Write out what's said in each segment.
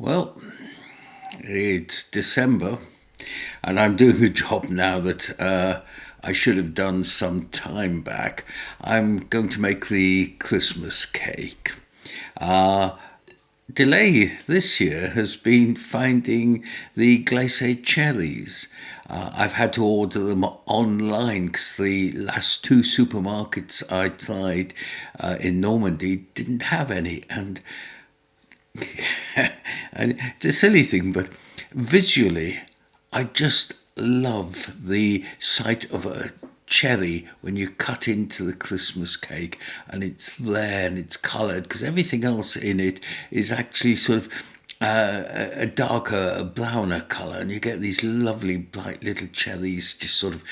Well, it's December, and I'm doing a job now that I should have done some time back. I'm going to make the Christmas cake. Uh, Delay this year has been finding the glacé cherries. I've had to order them online because the last two supermarkets I tried in Normandy didn't have any, and it's a silly thing, but visually, I just love the sight of a cherry when you cut into the Christmas cake and it's there and it's coloured because everything else in it is actually sort of a darker, a browner colour, and you get these lovely bright little cherries just sort of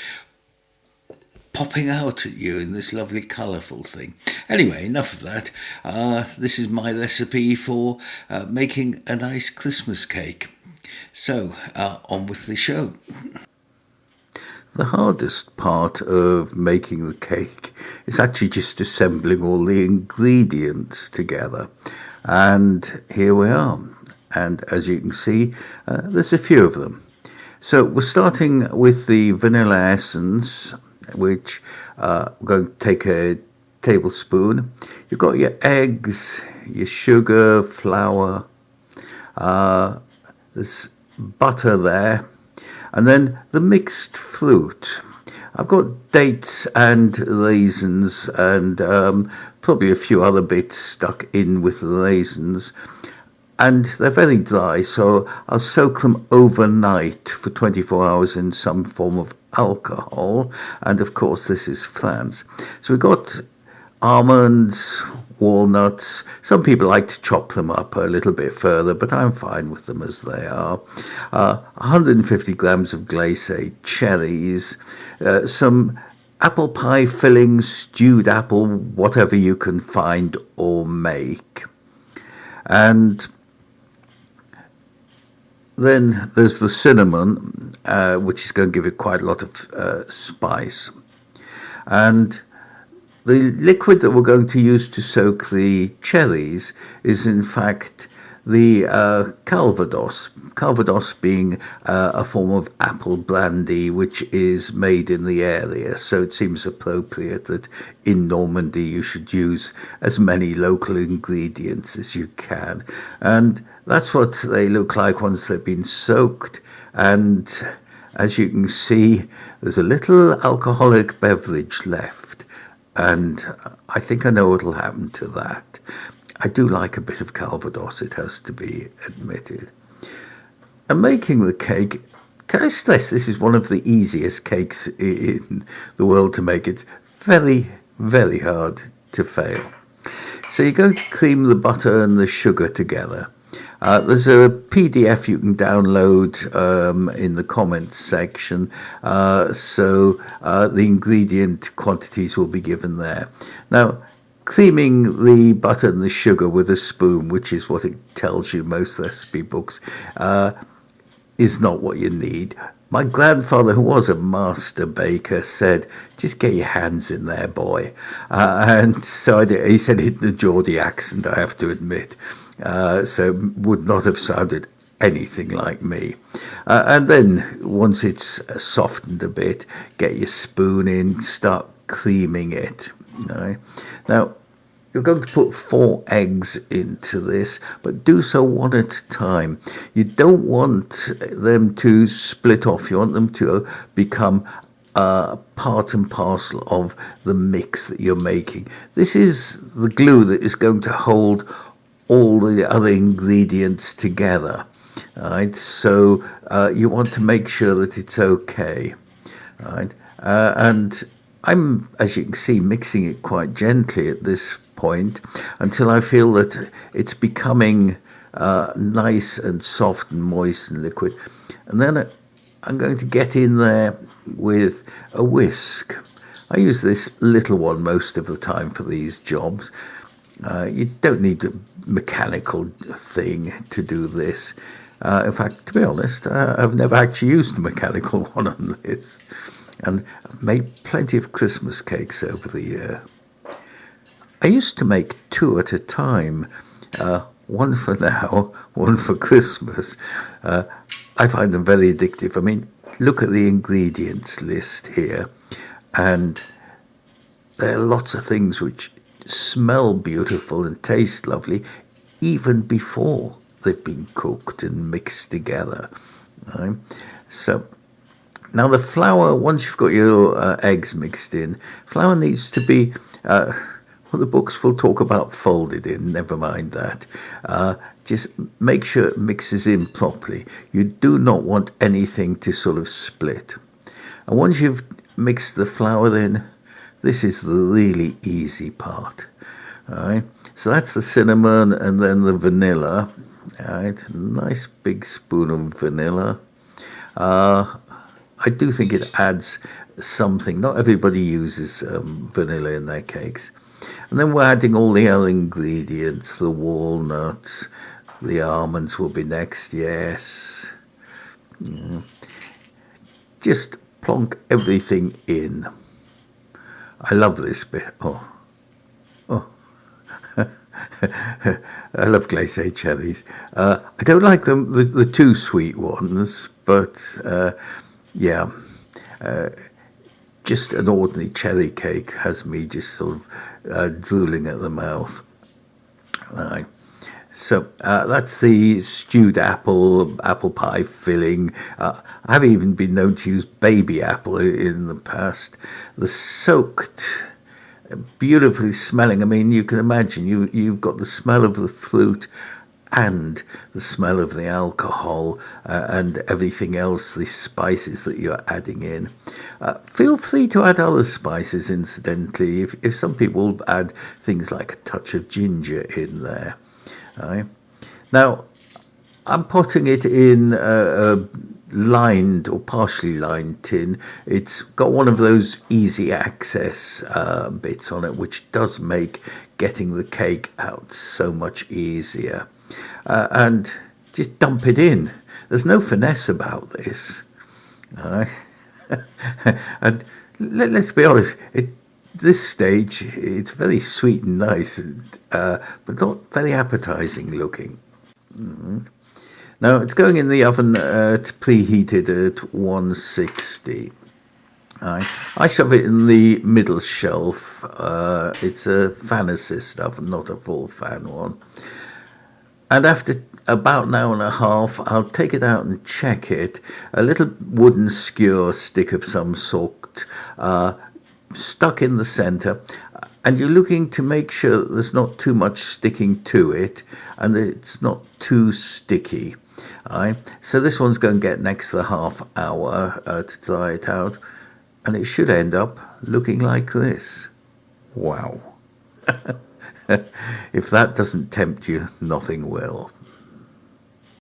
popping out at you in this lovely colourful thing. Anyway, enough of that. This is my recipe for making a nice Christmas cake. So, on with the show. The hardest part of making the cake is actually just assembling all the ingredients together. And here we are. And as you can see, there's a few of them. So we're starting with the vanilla essence, which we're going to take a tablespoon. You've got your eggs, your sugar, flour, there's butter there, and then the mixed fruit. I've got dates and raisins and probably a few other bits stuck in with the raisins. And they're very dry, so I'll soak them overnight for 24 hours in some form of alcohol. And of course, this is France. So we've got almonds, walnuts. Some people like to chop them up a little bit further, but I'm fine with them as they are. 150 grams of glacé cherries, some apple pie fillings, stewed apple, whatever you can find or make. And then there's the cinnamon, which is going to give it quite a lot of spice. And the liquid that we're going to use to soak the cherries is in fact the calvados. Calvados being a form of apple brandy which is made in the area, so it seems appropriate that in Normandy you should use as many local ingredients as you can. And that's what they look like once they've been soaked. And as you can see, there's a little alcoholic beverage left. And I think I know what will happen to that. I do like a bit of calvados, it has to be admitted. And making the cake, can I stress this is one of the easiest cakes in the world to make. It's very, very hard to fail. So you're going to cream the butter and the sugar together. There's a PDF you can download in the comments section, so the ingredient quantities will be given there. Now, creaming the butter and the sugar with a spoon, which is what it tells you most recipe books, is not what you need. My grandfather, who was a master baker, said, just get your hands in there, boy. And so I did. He said it in a Geordie accent, I have to admit. So would not have sounded anything like me. And then once it's softened a bit, get your spoon in, start creaming it. Right? Now, you're going to put 4 eggs into this, but do so one at a time. You don't want them to split off. You want them to become part and parcel of the mix that you're making. This is the glue that is going to hold all the other ingredients together. Right? So you want to make sure that it's okay. Right? And I'm, as you can see, mixing it quite gently at this point until I feel that it's becoming nice and soft and moist and liquid. And then I'm going to get in there with a whisk. I use this little one most of the time for these jobs. You don't need a mechanical thing to do this. In fact, to be honest, I've never actually used a mechanical one on this. And I've made plenty of Christmas cakes over the year. I used to make 2 at a time. one for now, one for Christmas. I find them very addictive. I mean, look at the ingredients list here, and there are lots of things which smell beautiful and taste lovely even before they've been cooked and mixed together. Right? So now the flour, once you've got your eggs mixed in, flour needs to be, well, the books will talk about folded in, never mind that. Just make sure it mixes in properly. You do not want anything to sort of split. And once you've mixed the flour in, this is the really easy part. All right, so that's the cinnamon and then the vanilla. All right, a nice big spoon of vanilla. I do think it adds something. Not everybody uses vanilla in their cakes. And then we're adding all the other ingredients, the walnuts, the almonds will be next, yes. Just plonk everything in. I love this bit. Oh. I love glacé cherries. I don't like them, the too sweet ones, but yeah, just an ordinary cherry cake has me just sort of drooling at the mouth. Right. So that's the stewed apple pie filling. I've even been known to use baby apple in the past. The soaked, beautifully smelling. I mean, you can imagine you've got the smell of the fruit and the smell of the alcohol and everything else, the spices that you're adding in. Feel free to add other spices, incidentally, if some people add things like a touch of ginger in there. Right. Now, I'm putting it in a lined or partially lined tin. It's got one of those easy access bits on it, which does make getting the cake out so much easier. And just dump it in. There's no finesse about this. And let's be honest, this stage, it's very sweet and nice, but not very appetizing looking. Now, it's going in the oven preheated at 160. I shove it in the middle shelf. It's a fan assist oven, not a full fan one. And after about an hour and a half, I'll take it out and check it. A little wooden skewer stick of some sort stuck in the center, and you're looking to make sure that there's not too much sticking to it and that it's not too sticky. Right? So this one's going to get next to the half hour to dry it out, and it should end up looking like this. Wow. If that doesn't tempt you, nothing will.